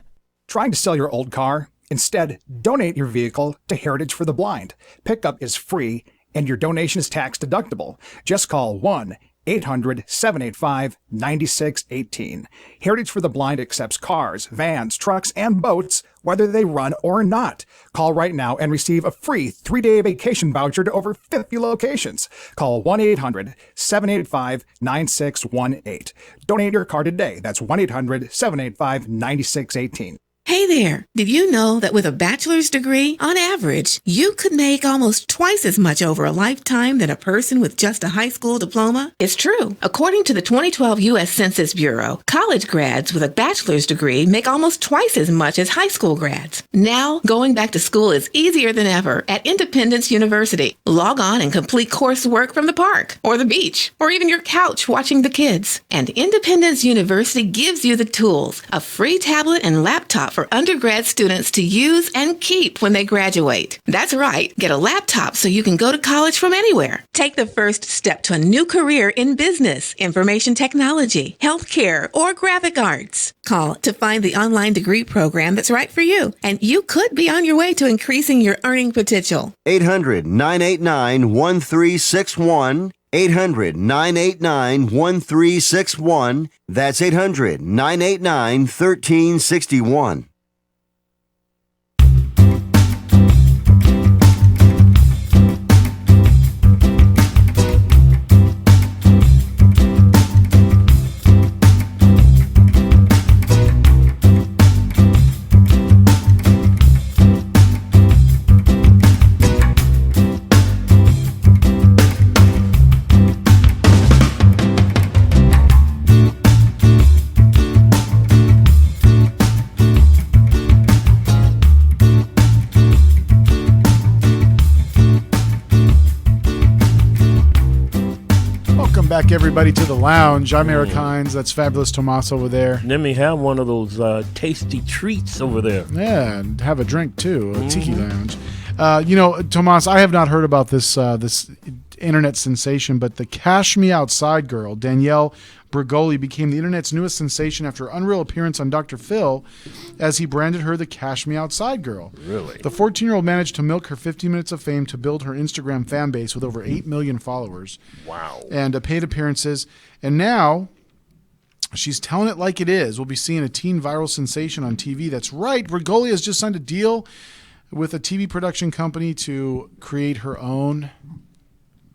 Trying to sell your old car? Instead, donate your vehicle to Heritage for the Blind. Pickup is free, and your donation is tax deductible. Just call 1-800-785-9618. Heritage for the Blind accepts cars, vans, trucks, and boats, whether they run or not. Call right now and receive a free 3-day vacation voucher to over 50 locations. Call 1-800-785-9618. Donate your car today. That's 1-800-785-9618. Hey there! Did you know that with a bachelor's degree, on average, you could make almost twice as much over a lifetime than a person with just a high school diploma? It's true. According to the 2012 U.S. Census Bureau, college grads with a bachelor's degree make almost twice as much as high school grads. Now, going back to school is easier than ever at Independence University. Log on and complete coursework from the park, or the beach, or even your couch watching the kids. And Independence University gives you the tools, a free tablet and laptop for undergrad students to use and keep when they graduate. That's right, get a laptop so you can go to college from anywhere. Take the first step to a new career in business, information technology, healthcare, or graphic arts. Call to find the online degree program that's right for you, and you could be on your way to increasing your earning potential. 800-989-1361. 800-989-1361. That's 800-989-1361. Back, everybody, to the lounge. I'm Eric Hines. That's fabulous Tomas over there. Let me have one of those tasty treats over there. Yeah, and have a drink too. A tiki lounge. Tomas, I have not heard about this this internet sensation, but the Cash Me Outside girl, Danielle Brigoli, became the internet's newest sensation after her unreal appearance on Dr. Phil, as he branded her the Cash Me Outside girl. Really? The 14-year-old managed to milk her 15 minutes of fame to build her Instagram fan base with over 8 million followers. Wow. And paid appearances. And now she's telling it like it is. We'll be seeing a teen viral sensation on TV. That's right. Brigoli has just signed a deal with a TV production company to create her own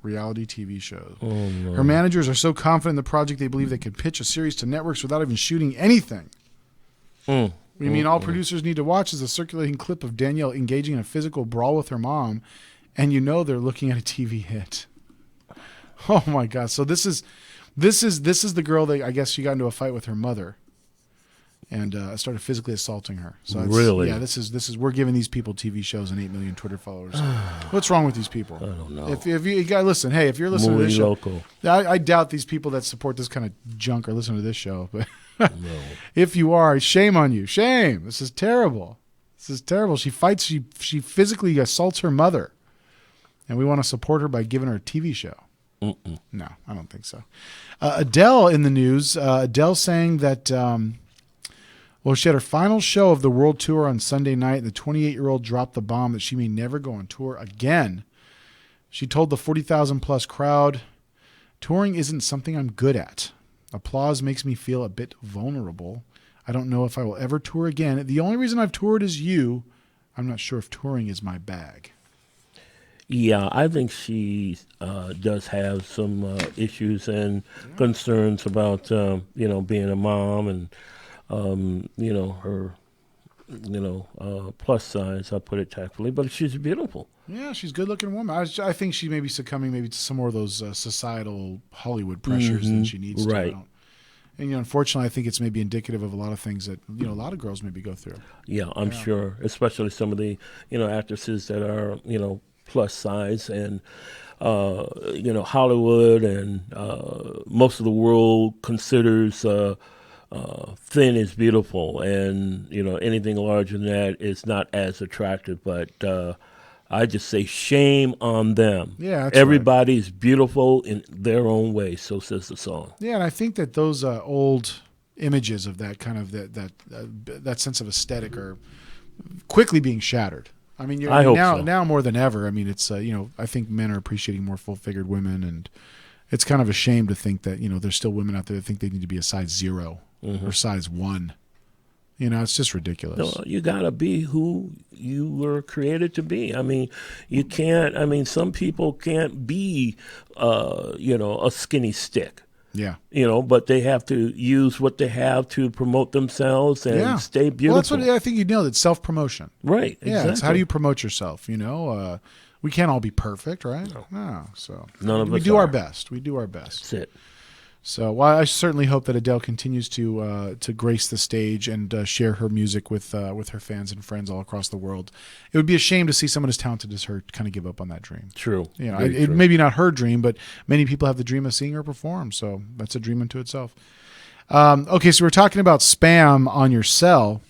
reality TV shows. Oh, no. Her managers are so confident in the project they believe they could pitch a series to networks without even shooting anything. We mean all producers need to watch is a circulating clip of Danielle engaging in a physical brawl with her mom, and you know they're looking at a TV hit. Oh my God! So this is the girl that I guess she got into a fight with her mother, and started physically assaulting her. So really, yeah. This is we're giving these people TV shows and 8 million Twitter followers. What's wrong with these people? I don't know. If you got listen, hey, if you're listening to this show, local. I doubt these people that support this kind of junk are listening to this show. But if you are, shame on you. Shame. This is terrible. This is terrible. She fights. She physically assaults her mother, and we want to support her by giving her a TV show. No, I don't think so. Adele in the news. Adele saying that, she had her final show of the world tour on Sunday night. The 28-year-old dropped the bomb that she may never go on tour again. She told the 40,000 plus crowd, "Touring isn't something I'm good at. Applause makes me feel a bit vulnerable. I don't know if I will ever tour again. The only reason I've toured is you. I'm not sure if touring is my bag." Yeah, I think she does have some issues and concerns about being a mom and her plus size. I'll put it tactfully, but she's beautiful. Yeah, she's a good-looking woman. I think she may be succumbing maybe to some more of those societal Hollywood pressures than she needs to. Right. And unfortunately, I think it's maybe indicative of a lot of things that a lot of girls maybe go through. Yeah, I'm sure, especially some of the actresses that are plus size and Hollywood and most of the world considers thin is beautiful, and anything larger than that is not as attractive. But I just say shame on them. Yeah, that's everybody's right. Beautiful in their own way. So says the song. Yeah, and I think that those old images of that kind of that sense of aesthetic are quickly being shattered. I mean, now more than ever. I mean, it's I think men are appreciating more full-figured women, and it's kind of a shame to think that there's still women out there that think they need to be a size 0 or size 1. It's just ridiculous. No, you gotta be who you were created to be. I mean, you can't. I mean, some people can't be, a skinny stick. Yeah. But they have to use what they have to promote themselves and stay beautiful. Well, that's what I think you nailed it. Self-promotion. Right. Yeah. Exactly. It's how do you promote yourself? We can't all be perfect, right? No. So none of us we do are. our best. We do our best. That's it. So, I certainly hope that Adele continues to grace the stage and share her music with her fans and friends all across the world. It would be a shame to see someone as talented as her kind of give up on that dream. True. It maybe not her dream, but many people have the dream of seeing her perform. So that's a dream unto itself. Okay, so we're talking about spam on your cell.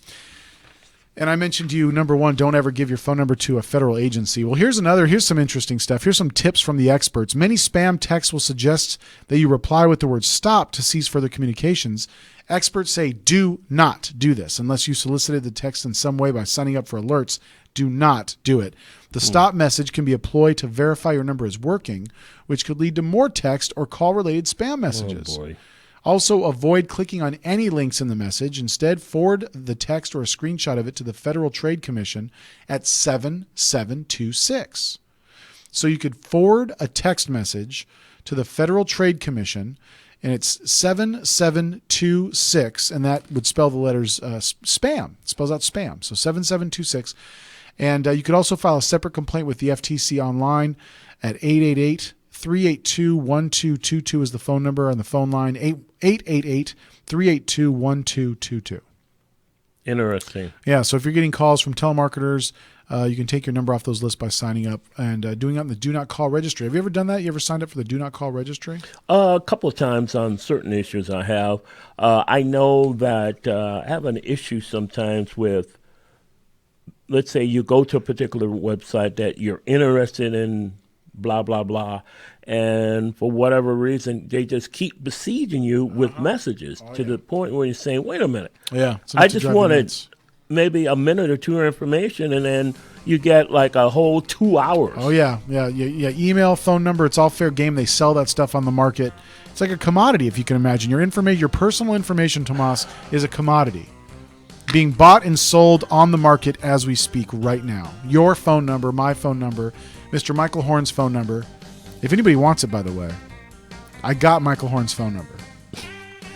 And I mentioned to you, number one, don't ever give your phone number to a federal agency. Well, here's some interesting stuff. Here's some tips from the experts. Many spam texts will suggest that you reply with the word stop to cease further communications. Experts say do not do this unless you solicited the text in some way by signing up for alerts. Do not do it. The stop message can be a ploy to verify your number is working, which could lead to more text or call-related spam messages. Oh, boy. Also, avoid clicking on any links in the message. Instead, forward the text or a screenshot of it to the Federal Trade Commission at 7726. So you could forward a text message to the Federal Trade Commission, and it's 7726, and that would spell the letters spam. It spells out spam. So 7726. And you could also file a separate complaint with the FTC online at 888-382-1222 is the phone number on the phone line, 888-382-1222. Interesting. Yeah, so if you're getting calls from telemarketers, you can take your number off those lists by signing up and doing it on the Do Not Call registry. Have you ever done that? You ever signed up for the Do Not Call registry? A couple of times on certain issues I have. I know that I have an issue sometimes with, let's say you go to a particular website that you're interested in, blah, blah, blah, and for whatever reason, they just keep besieging you with messages to the point where you're saying, wait a minute. Yeah. I just wanted maybe a minute or two of information, and then you get like a whole 2 hours. Oh, yeah. Email, phone number, it's all fair game. They sell that stuff on the market. It's like a commodity, if you can imagine. Your personal information, Tomas, is a commodity being bought and sold on the market as we speak right now. Your phone number, my phone number, Mr. Michael Horn's phone number. If anybody wants it, by the way, I got Michael Horn's phone number.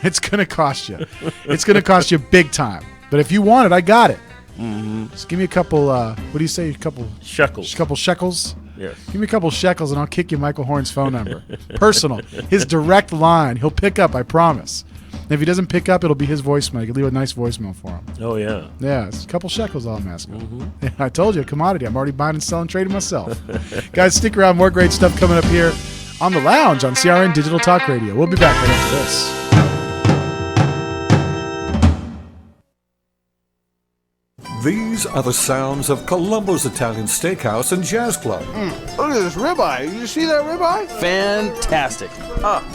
It's going to cost you. It's going to cost you big time. But if you want it, I got it. Mm-hmm. Just give me a couple, what do you say? A couple shekels. Couple shekels? Yes. Give me a couple shekels and I'll kick you Michael Horn's phone number. Personal. His direct line. He'll pick up, I promise. And if he doesn't pick up, it'll be his voicemail. You can leave a nice voicemail for him. Oh, yeah. Yeah, it's a couple shekels all I'm asking. Yeah, I told you, a commodity. I'm already buying and selling, trading myself. Guys, stick around. More great stuff coming up here on The Lounge on CRN Digital Talk Radio. We'll be back right after this. These are the sounds of Columbo's Italian Steakhouse and Jazz Club. Look at this ribeye. Did you see that ribeye? Fantastic.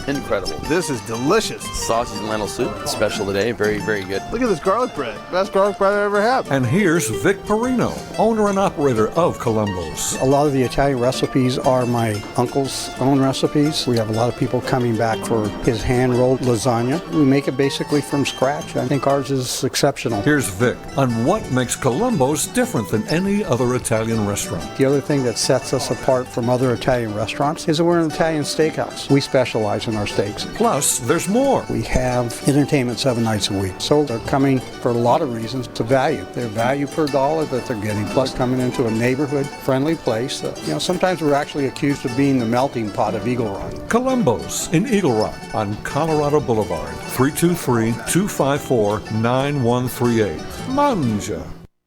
Incredible. This is delicious. Sausage and lentil soup, special today. Very, very good. Look at this garlic bread. Best garlic bread I ever had. And here's Vic Perino, owner and operator of Columbo's. A lot of the Italian recipes are my uncle's own recipes. We have a lot of people coming back for his hand-rolled lasagna. We make it basically from scratch. I think ours is exceptional. Here's Vic on what makes Columbo's different than any other Italian restaurant. The other thing that sets us apart from other Italian restaurants is that we're an Italian steakhouse. We specialize in our steaks. Plus, there's more. We have entertainment 7 nights a week. So they're coming for a lot of reasons to value. Their value per dollar that they're getting, plus coming into a neighborhood-friendly place. Sometimes we're actually accused of being the melting pot of Eagle Rock. Columbo's in Eagle Rock on Colorado Boulevard, 323-254-9138. Manja.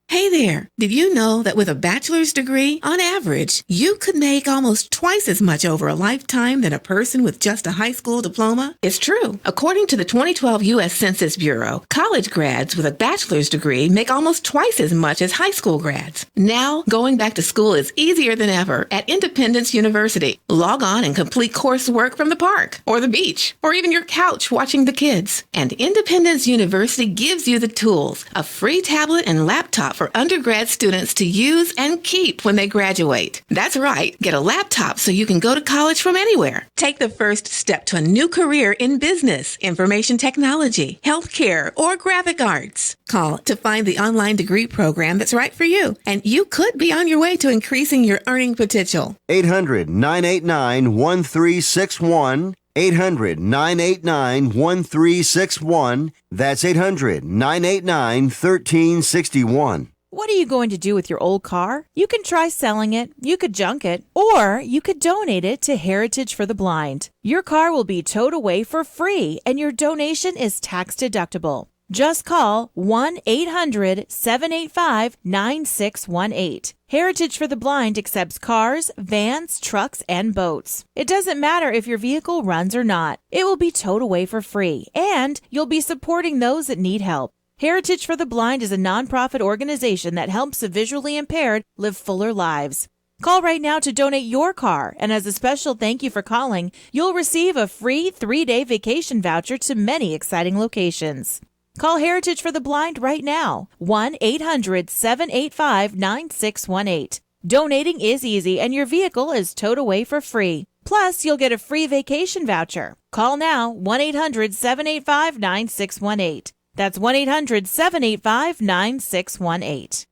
Hey there, did you know that with a bachelor's degree, on average, you could make almost twice as much over a lifetime than a person with just a high school diploma? It's true. According to the 2012 U.S. Census Bureau, college grads with a bachelor's degree make almost twice as much as high school grads. Now, going back to school is easier than ever at Independence University. Log on and complete coursework from the park, or the beach, or even your couch watching the kids. And Independence University gives you the tools, a free tablet and laptop for undergrad students to use and keep when they graduate. That's right, get a laptop so you can go to college from anywhere. Take the first step to a new career in business, information technology, healthcare, or graphic arts. Call to find the online degree program that's right for you, and you could be on your way to increasing your earning potential. 800-989-1361. 800-989-1361. That's 800-989-1361. What are you going to do with your old car? You can try selling it, you could junk it, or you could donate it to Heritage for the Blind. Your car will be towed away for free, and your donation is tax deductible. Just call 1-800-785-9618. Heritage for the Blind accepts cars, vans, trucks, and boats. It doesn't matter if your vehicle runs or not. It will be towed away for free, and you'll be supporting those that need help. Heritage for the Blind is a nonprofit organization that helps the visually impaired live fuller lives. Call right now to donate your car, and as a special thank you for calling, you'll receive a free 3-day vacation voucher to many exciting locations. Call Heritage for the Blind right now, 1-800-785-9618. Donating is easy, and your vehicle is towed away for free. Plus, you'll get a free vacation voucher. Call now, 1-800-785-9618. That's 1-800-785-9618.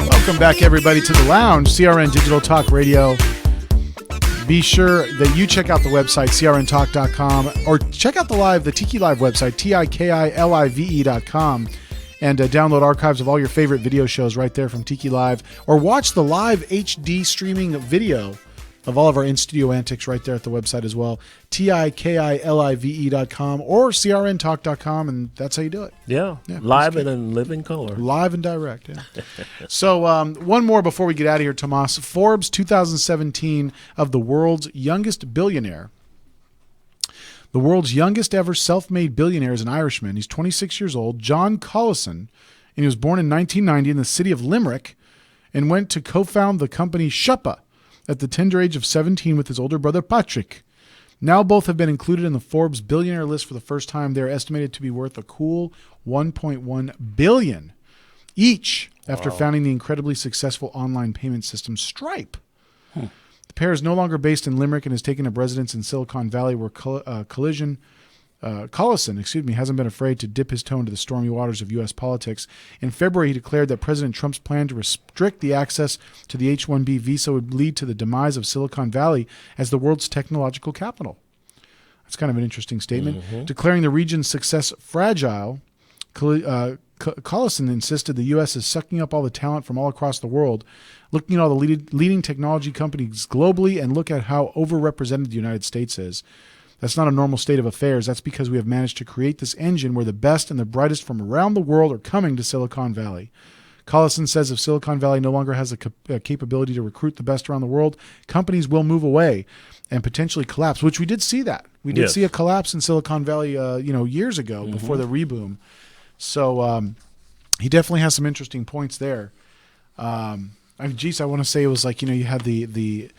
Welcome back, everybody, to the Lounge, CRN Digital Talk Radio. Be sure that you check out the website, crntalk.com, or check out the Tiki Live website, TIKILIVE.com, and download archives of all your favorite video shows right there from Tiki Live, or watch the live HD streaming video of all of our in-studio antics right there at the website as well, TIKILIVE.com or crntalk.com, and that's how you do it. Yeah, live and in living color. Live and direct, yeah. So one more before we get out of here, Tomas. Forbes 2017 of the world's youngest billionaire. The world's youngest ever self-made billionaire is an Irishman. He's 26 years old, John Collison, and he was born in 1990 in the city of Limerick and went to co-found the company Shuppa at the tender age of 17 with his older brother Patrick. Now both have been included in the Forbes billionaire list for the first time. They're estimated to be worth a cool $1.1 billion each after founding the incredibly successful online payment system Stripe. The pair is no longer based in Limerick and is taking up residence in Silicon Valley, where Collison, hasn't been afraid to dip his toe into the stormy waters of U.S. politics. In February, he declared that President Trump's plan to restrict the access to the H-1B visa would lead to the demise of Silicon Valley as the world's technological capital. That's kind of an interesting statement. Mm-hmm. Declaring the region's success fragile, Collison insisted the U.S. is sucking up all the talent from all across the world, looking at all the leading technology companies globally, and look at how overrepresented the United States is. That's not a normal state of affairs. That's because we have managed to create this engine where the best and the brightest from around the world are coming to Silicon Valley. Collison says if Silicon Valley no longer has a capability to recruit the best around the world, companies will move away and potentially collapse, which we did see that. We did see a collapse in Silicon Valley, years ago before the reboom. So he definitely has some interesting points there. I want to say it was like, you had the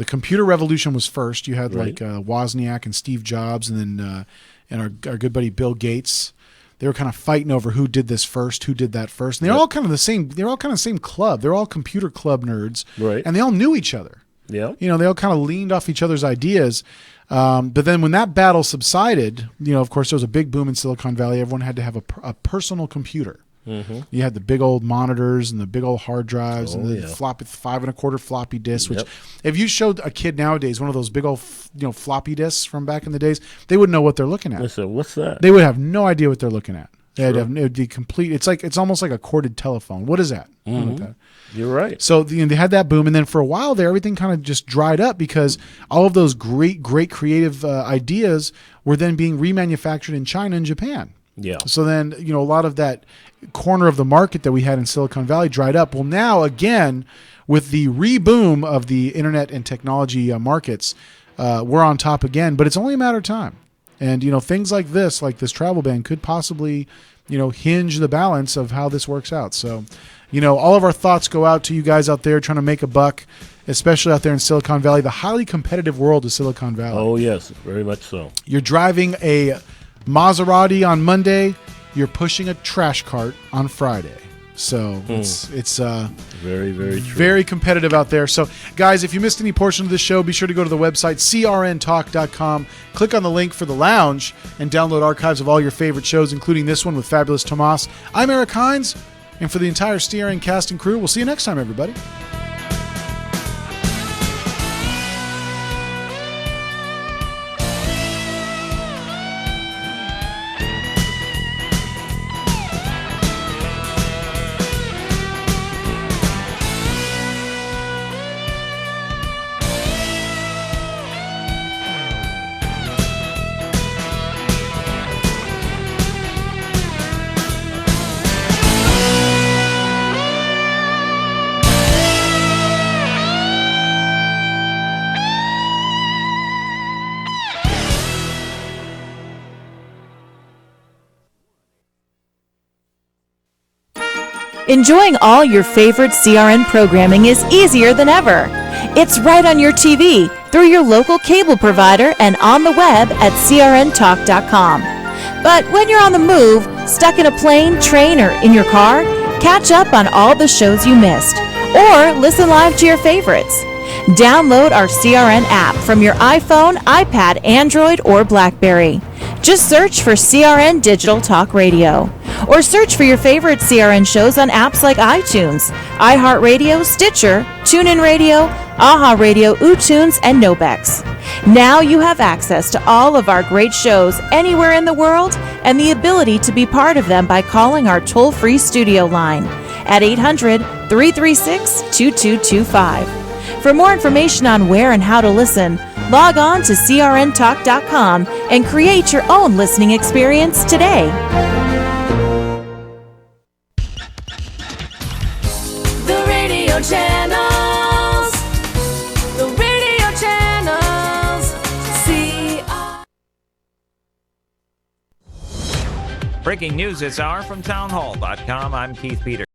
computer revolution was first. You had like Wozniak and Steve Jobs, and then and our good buddy Bill Gates. They were kind of fighting over who did this first, who did that first. And they're all kind of the same. They're all kind of the same club. They're all computer club nerds, and they all knew each other. Yeah, they all kind of leaned off each other's ideas. But then when that battle subsided, of course, there was a big boom in Silicon Valley. Everyone had to have a personal computer. Mm-hmm. You had the big old monitors and the big old hard drives and the floppy 5 1/4 floppy disks. Which, if you showed a kid nowadays one of those big old floppy disks from back in the days, they wouldn't know what they're looking at. Listen, what's that? They would have no idea what they're looking at. It would be complete. It's almost like a corded telephone. What is that? I don't know what that. You're right. So they had that boom, and then for a while there, everything kind of just dried up because all of those great creative ideas were then being remanufactured in China and Japan. Yeah. So then, a lot of that corner of the market that we had in Silicon Valley dried up. Well, now again, with the reboom of the internet and technology markets, we're on top again. But it's only a matter of time. And things like this travel ban, could possibly, hinge the balance of how this works out. So, all of our thoughts go out to you guys out there trying to make a buck, especially out there in Silicon Valley, the highly competitive world of Silicon Valley. Oh yes, very much so. You're driving a Maserati on Monday, you're pushing a trash cart on Friday. So it's very, very true. Very competitive out there. So, guys, if you missed any portion of the show, be sure to go to the website, crntalk.com. Click on the link for the lounge and download archives of all your favorite shows, including this one with Fabulous Tomas. I'm Eric Hines, and for the entire CRN cast and crew, we'll see you next time, everybody. Enjoying all your favorite CRN programming is easier than ever. It's right on your TV, through your local cable provider, and on the web at crntalk.com. But when you're on the move, stuck in a plane, train, or in your car, catch up on all the shows you missed, or listen live to your favorites. Download our CRN app from your iPhone, iPad, Android, or BlackBerry. Just search for CRN Digital Talk Radio. Or search for your favorite CRN shows on apps like iTunes, iHeartRadio, Stitcher, TuneIn Radio, AHA Radio, uTunes, and Nobex. Now you have access to all of our great shows anywhere in the world and the ability to be part of them by calling our toll-free studio line at 800-336-2225. For more information on where and how to listen, log on to crntalk.com and create your own listening experience today. The radio channels. The radio channels. Breaking news this hour from townhall.com. I'm Keith Peters.